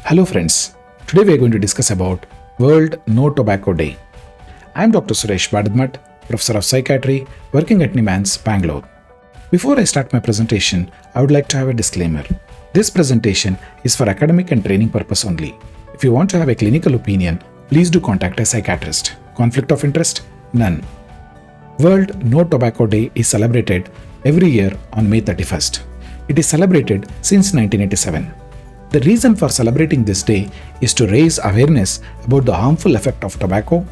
Hello friends, today we are going to discuss about World No Tobacco Day. I am Dr. Suresh Badadmat, Professor of Psychiatry, working at NIMANS, Bangalore. Before I start my presentation, I would like to have a disclaimer. This presentation is for academic and training purpose only. If you want to have a clinical opinion, please do contact a psychiatrist. Conflict of interest? None. World No Tobacco Day is celebrated every year on May 31st. It is celebrated since 1987. The reason for celebrating this day is to raise awareness about the harmful effect of tobacco,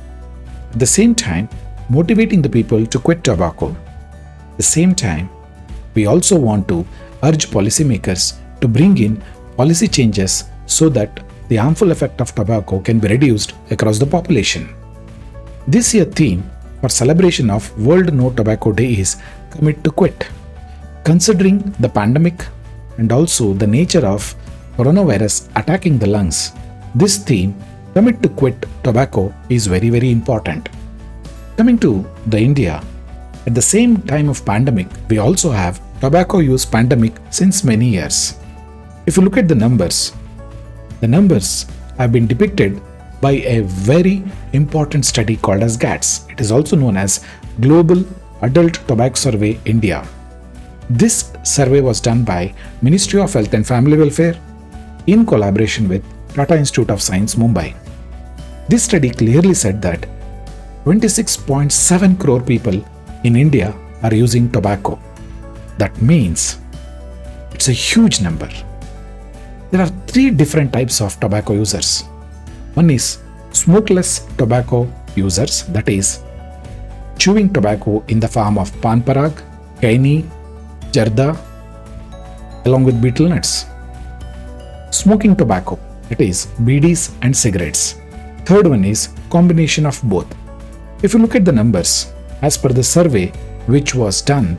at the same time motivating the people to quit tobacco. At the same time, we also want to urge policymakers to bring in policy changes so that the harmful effect of tobacco can be reduced across the population. This year's theme for celebration of World No Tobacco Day is Commit to Quit. Considering the pandemic and also the nature of coronavirus attacking the lungs, this theme, Commit to Quit Tobacco, is very important. Coming to the India, at the same time of pandemic, we also have tobacco use pandemic since many years. If you look at the numbers have been depicted by a very important study called as GATS. It is also known as Global Adult Tobacco Survey India. This survey was done by Ministry of Health and Family Welfare in collaboration with Tata Institute of Science, Mumbai. This study clearly said that 26.7 crore people in India are using tobacco. That means it's a huge number. There are three different types of tobacco users. One is smokeless tobacco users, that is, chewing tobacco in the form of pan parag, kaini, jarda, along with betel nuts. Smoking tobacco, that is, BDs and cigarettes. Third one is combination of both. If you look at the numbers, as per the survey which was done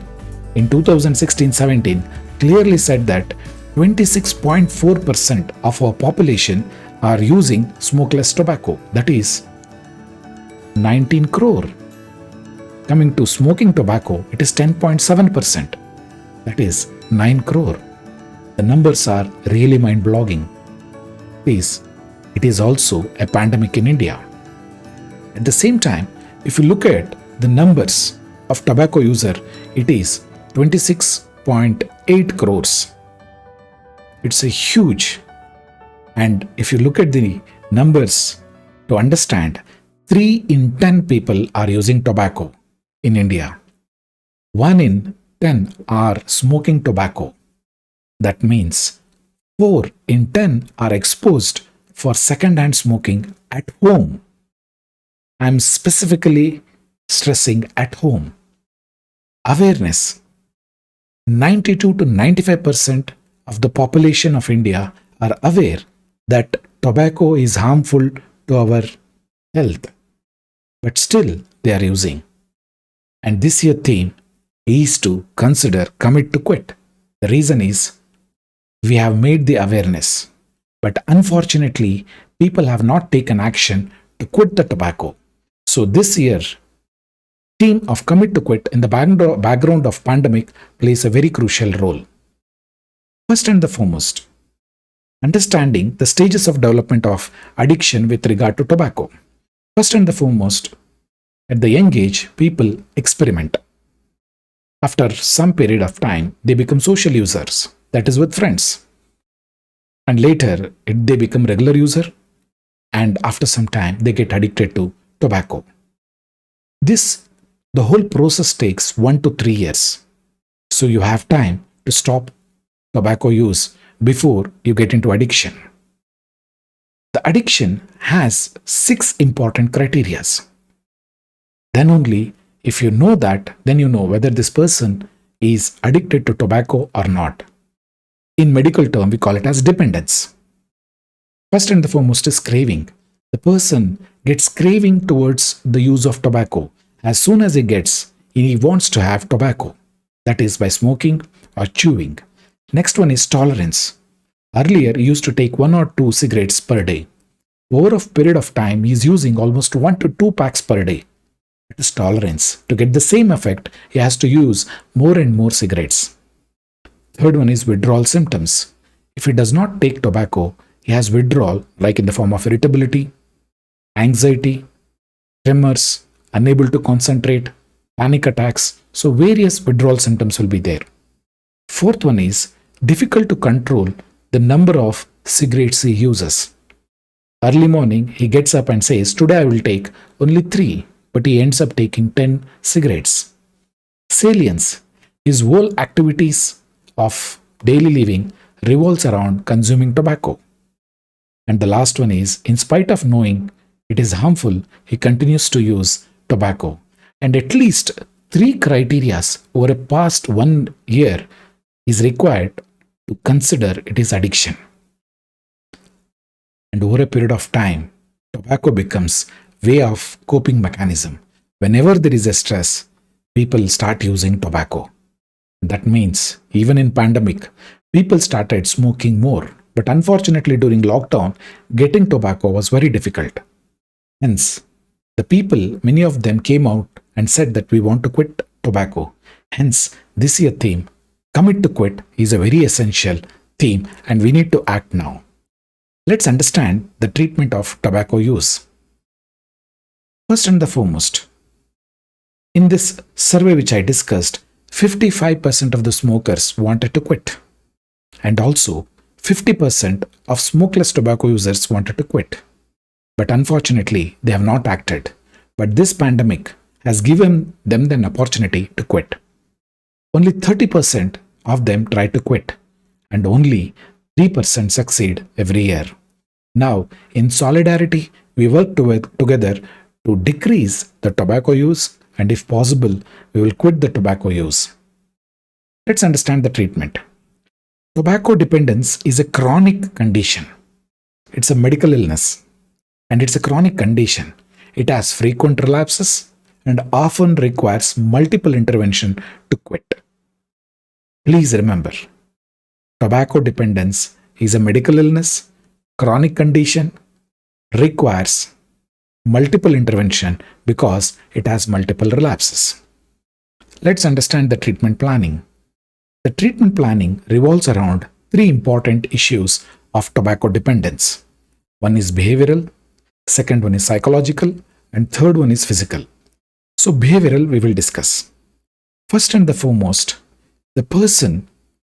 in 2016-17, clearly said that 26.4% of our population are using smokeless tobacco, that is 19 crore. Coming to smoking tobacco, it is 10.7%, that is 9 crore. The numbers are really mind-blogging. Please, it is also a pandemic in India. At the same time, if you look at the numbers of tobacco user, it is 26.8 crores. It's a huge. And if you look at the numbers to understand, 3 in 10 people are using tobacco in India. 1 in 10 are smoking tobacco. That means 4 in 10 are exposed for second-hand smoking at home. I'm specifically stressing at home. Awareness. 92 to 95% of the population of India are aware that tobacco is harmful to our health, but still they are using. And this year's theme is to consider Commit to Quit. The reason is we have made the awareness, but unfortunately people have not taken action to quit the tobacco. So this year theme of Commit to Quit in the background of pandemic plays a very crucial role. First and the foremost, understanding the stages of development of addiction with regard to tobacco. First and the foremost, at the young age, people experiment. After some period of time, they become social users, that is with friends. And later, they become regular user, and after some time, they get addicted to tobacco. The whole process takes 1 to 3 years. So you have time to stop tobacco use before you get into addiction. The addiction has 6 important criteria. Then only, if you know that, then you know whether this person is addicted to tobacco or not. In medical term, we call it as dependence. First and the foremost is craving. The person gets craving towards the use of tobacco. As soon as he wants to have tobacco, that is by smoking or chewing. Next one is tolerance. Earlier, he used to take 1 or 2 cigarettes per day. Over a period of time, he is using almost 1 to 2 packs per day. It is tolerance. To get the same effect, he has to use more and more cigarettes. Third one is withdrawal symptoms. If he does not take tobacco, he has withdrawal like in the form of irritability, anxiety, tremors, unable to concentrate, panic attacks. So various withdrawal symptoms will be there. Fourth one is difficult to control the number of cigarettes he uses. Early morning, he gets up and says, "Today I will take only 3," but he ends up taking 10 cigarettes. Salience. His whole activities of daily living revolves around consuming tobacco. And the last one is, in spite of knowing it is harmful, he continues to use tobacco. And at least 3 criteria over a past 1 year is required to consider it is addiction. And over a period of time, tobacco becomes way of coping mechanism. Whenever there is a stress, people start using tobacco. That means even in pandemic, people started smoking more. But unfortunately, during lockdown, getting tobacco was very difficult. Hence, the people, many of them came out and said that we want to quit tobacco. Hence, this year theme, commit to quit, is a very essential theme and we need to act now. Let's understand the treatment of tobacco use. First and the foremost, in this survey which I discussed, 55% of the smokers wanted to quit. And also, 50% of smokeless tobacco users wanted to quit. But unfortunately, they have not acted. But this pandemic has given them an opportunity to quit. Only 30% of them try to quit, and only 3% succeed every year. Now, in solidarity, we work together to decrease the tobacco use, and if possible, we will quit the tobacco use. Let's understand the treatment. Tobacco dependence is a chronic condition. It's a medical illness, and it's a chronic condition. It has frequent relapses and often requires multiple intervention to quit. Please remember, tobacco dependence is a medical illness, chronic condition, requires multiple intervention because it has multiple relapses. Let's understand the treatment planning. The treatment planning revolves around 3 important issues of tobacco dependence. One is behavioral, second one is psychological, and third one is physical. So behavioral we will discuss. First and the foremost, the person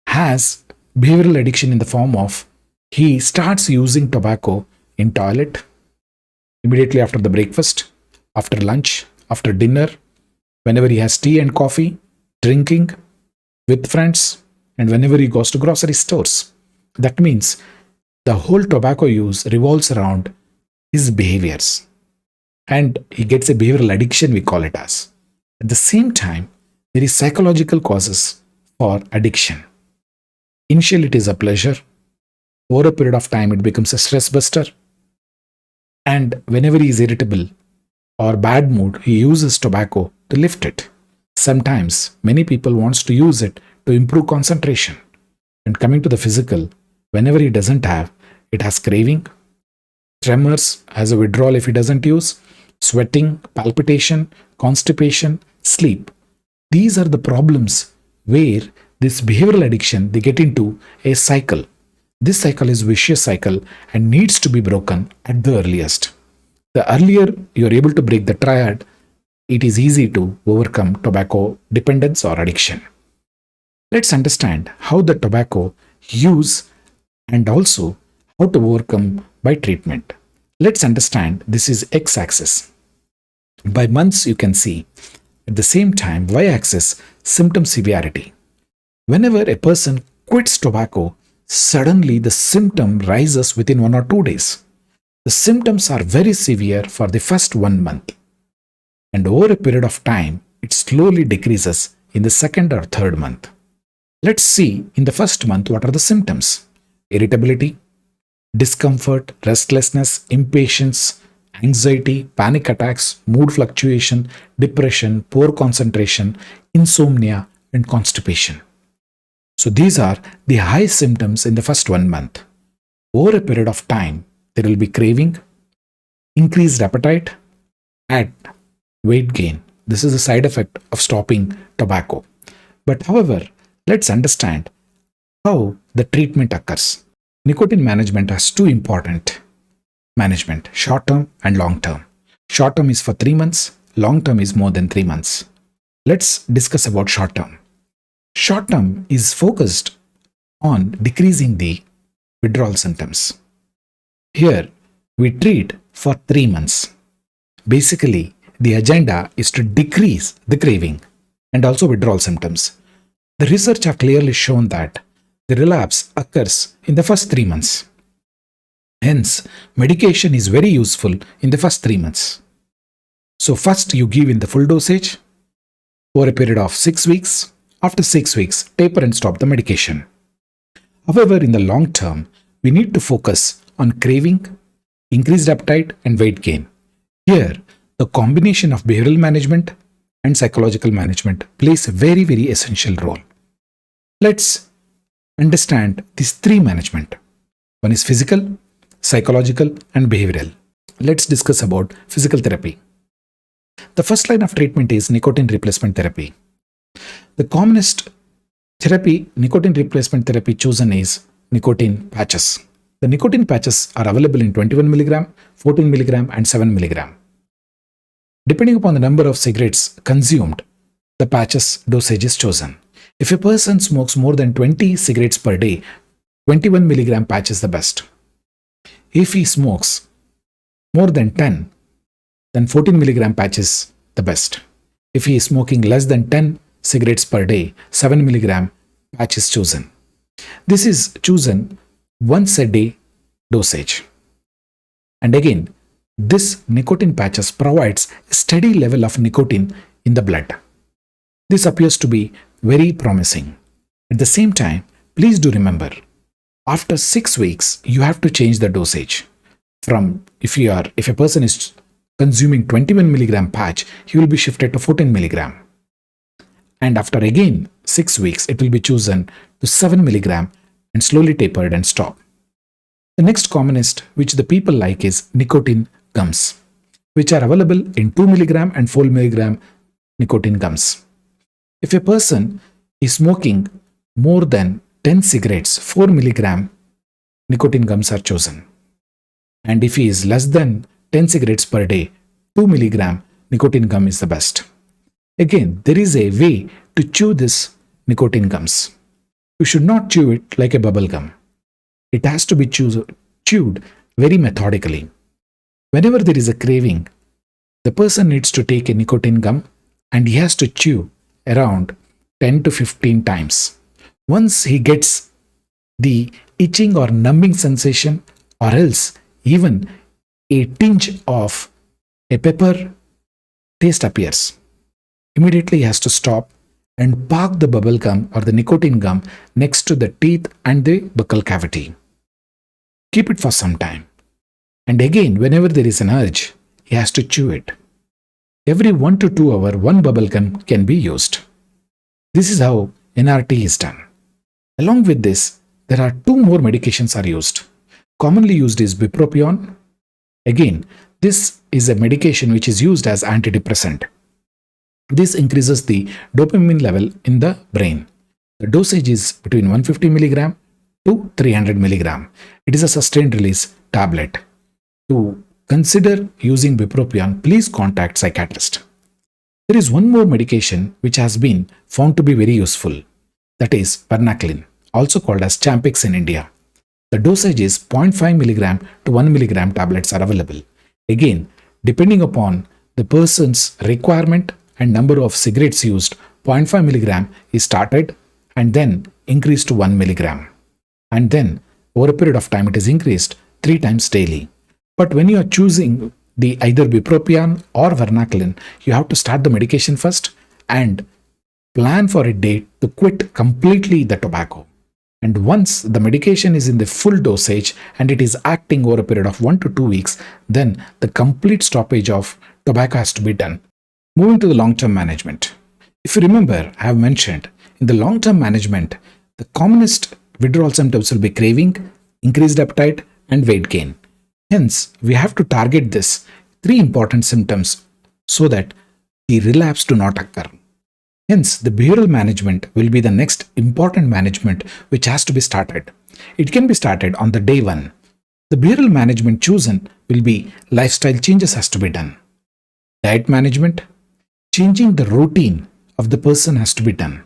has behavioral addiction in the form of he starts using tobacco in toilet, immediately after the breakfast, after lunch, after dinner, whenever he has tea and coffee, drinking, with friends, and whenever he goes to grocery stores. That means the whole tobacco use revolves around his behaviors. And he gets a behavioral addiction, we call it as. At the same time, there is psychological causes for addiction. Initially, it is a pleasure. Over a period of time, it becomes a stress buster. And whenever he is irritable or bad mood, he uses tobacco to lift it. Sometimes many people wants to use it to improve concentration. And coming to the physical, whenever he doesn't have, it has craving, tremors, has a withdrawal if he doesn't use, sweating, palpitation, constipation, sleep. These are the problems where this behavioral addiction, they get into a cycle. This cycle is vicious cycle and needs to be broken at the earliest. The earlier you are able to break the triad, it is easy to overcome tobacco dependence or addiction. Let's understand how the tobacco use and also how to overcome by treatment. Let's understand this is x-axis. By months you can see. At the same time, y-axis, symptom severity. Whenever a person quits tobacco, suddenly the symptom rises within 1 or 2 days. The symptoms are very severe for the first 1 month. And over a period of time, it slowly decreases in the second or third month. Let's see in the first month what are the symptoms. Irritability, discomfort, restlessness, impatience, anxiety, panic attacks, mood fluctuation, depression, poor concentration, insomnia, and constipation. So these are the high symptoms in the first 1 month. Over a period of time, there will be craving, increased appetite, and weight gain. This is a side effect of stopping tobacco. But however, let's understand how the treatment occurs. nicotine management has two important management, short term and long term. Short term is for 3 months, long term is more than 3 months. Let's discuss about short term. Short term is focused on decreasing the withdrawal symptoms. Here, we treat for 3 months. Basically, the agenda is to decrease the craving and also withdrawal symptoms. The research have clearly shown that the relapse occurs in the first 3 months. Hence, medication is very useful in the first 3 months. So first you give in the full dosage over a period of 6 weeks. After 6 weeks, taper and stop the medication. However, in the long term, we need to focus on craving, increased appetite, and weight gain. Here, the combination of behavioral management and psychological management plays a very, very essential role. Let's understand these three management. One is physical, psychological, and behavioral. Let's discuss about physical therapy. The first line of treatment is nicotine replacement therapy. The commonest nicotine replacement therapy chosen is nicotine patches. The nicotine patches are available in 21 mg, 14 mg, and 7 mg. Depending upon the number of cigarettes consumed, the patches dosage is chosen. If a person smokes more than 20 cigarettes per day, 21 mg patch is the best. If he smokes more than 10, then 14 mg patch is the best. If he is smoking less than 10 cigarettes per day, 7 mg patch is chosen. This is chosen once a day dosage. And again, this nicotine patches provides a steady level of nicotine in the blood. This appears to be very promising. At the same time, please do remember, after 6 weeks, you have to change the dosage. If a person is consuming 21 mg patch, he will be shifted to 14 mg. And after again 6 weeks, it will be chosen to 7 mg and slowly tapered and stop. The next commonest which the people like is nicotine gums, which are available in 2 mg and 4 mg nicotine gums. If a person is smoking more than 10 cigarettes, 4 mg nicotine gums are chosen. And if he is less than 10 cigarettes per day, 2 mg nicotine gum is the best. Again, there is a way to chew this nicotine gums. You should not chew it like a bubble gum. It has to be chewed very methodically. Whenever there is a craving, the person needs to take a nicotine gum and he has to chew around 10 to 15 times. Once he gets the itching or numbing sensation, or else even a tinge of a pepper taste appears, immediately he has to stop and park the bubble gum or the nicotine gum next to the teeth and the buccal cavity. Keep it for some time. And again, whenever there is an urge, he has to chew it. Every 1 to 2 hours, one bubble gum can be used. This is how NRT is done. Along with this, there are 2 more medications are used. Commonly used is bupropion. Again, this is a medication which is used as antidepressant. This increases the dopamine level in the brain. The dosage is between 150 mg to 300 mg. It is a sustained release tablet. To consider using bupropion, please contact psychiatrist. There is one more medication which has been found to be very useful. That is Vernaclin, also called as Champix in India. The dosage is 0.5 mg to 1 mg tablets are available. Again, depending upon the person's requirement and number of cigarettes used, 0.5 mg is started and then increased to 1 mg. And then over a period of time it is increased 3 times daily. But when you are choosing the either bupropion or Vernaclin, you have to start the medication first and plan for a date to quit completely the tobacco. And once the medication is in the full dosage and it is acting over a period of 1 to 2 weeks, then the complete stoppage of tobacco has to be done. Moving to the long-term management. If you remember, I have mentioned in the long-term management, the commonest withdrawal symptoms will be craving, increased appetite, and weight gain. Hence, we have to target this 3 important symptoms so that the relapse do not occur. Hence, the behavioral management will be the next important management which has to be started. It can be started on the day one. The behavioral management chosen will be lifestyle changes has to be done. Diet management, changing the routine of the person has to be done.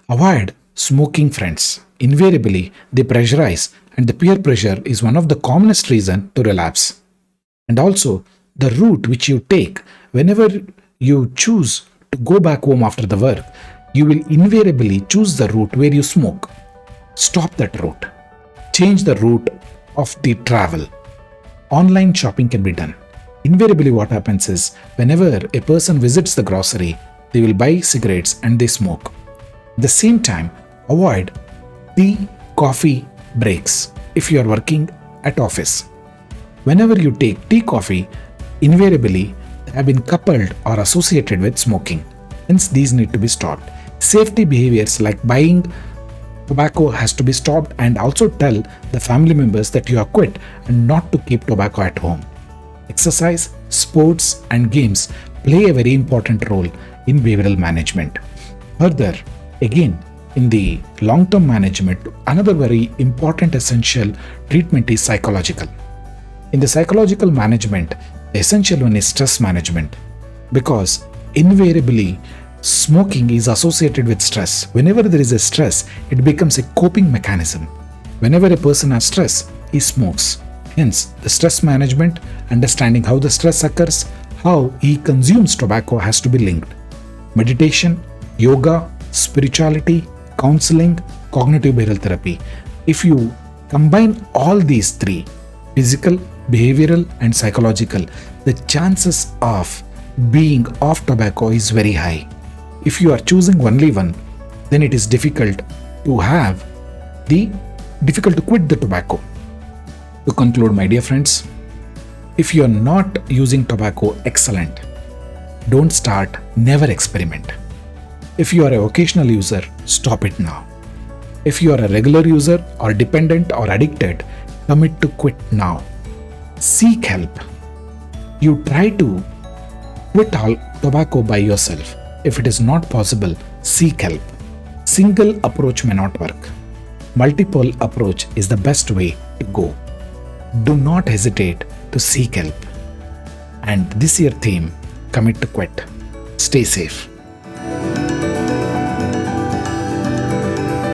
Avoid smoking friends. Invariably, they pressurize, and the peer pressure is one of the commonest reason to relapse. And also, the route which you take whenever you choose to go back home after the work, you will invariably choose the route where you smoke. Stop that route. Change the route of the travel. Online shopping can be done. Invariably, what happens is whenever a person visits the grocery, they will buy cigarettes and they smoke. At the same time, avoid the coffee breaks if you are working at office. Whenever you take tea, coffee, invariably they have been coupled or associated with smoking. Hence, these need to be stopped. Safety behaviors like buying tobacco has to be stopped, and also tell the family members that you are quit and not to keep tobacco at home. Exercise, sports, and games play a very important role in behavioral management. Further, again, in the long-term management, another very important essential treatment is psychological. In the psychological management, the essential one is stress management, because invariably smoking is associated with stress. Whenever there is a stress, it becomes a coping mechanism. Whenever a person has stress, he smokes. Hence, the stress management, understanding how the stress occurs, how he consumes tobacco has to be linked. Meditation, yoga, spirituality, counseling, cognitive behavioral therapy. If you combine all these three, physical, behavioral, and psychological, the chances of being off tobacco is very high. If you are choosing only one, then it is difficult to quit the tobacco. To conclude, my dear friends, if you are not using tobacco, excellent. Don't start, never experiment. If you are a occasional user, stop it now. If you are a regular user or dependent or addicted, commit to quit now. Seek help. You try to quit all tobacco by yourself. If it is not possible, seek help. Single approach may not work. Multiple approach is the best way to go. Do not hesitate to seek help. And this year theme, commit to quit. Stay safe.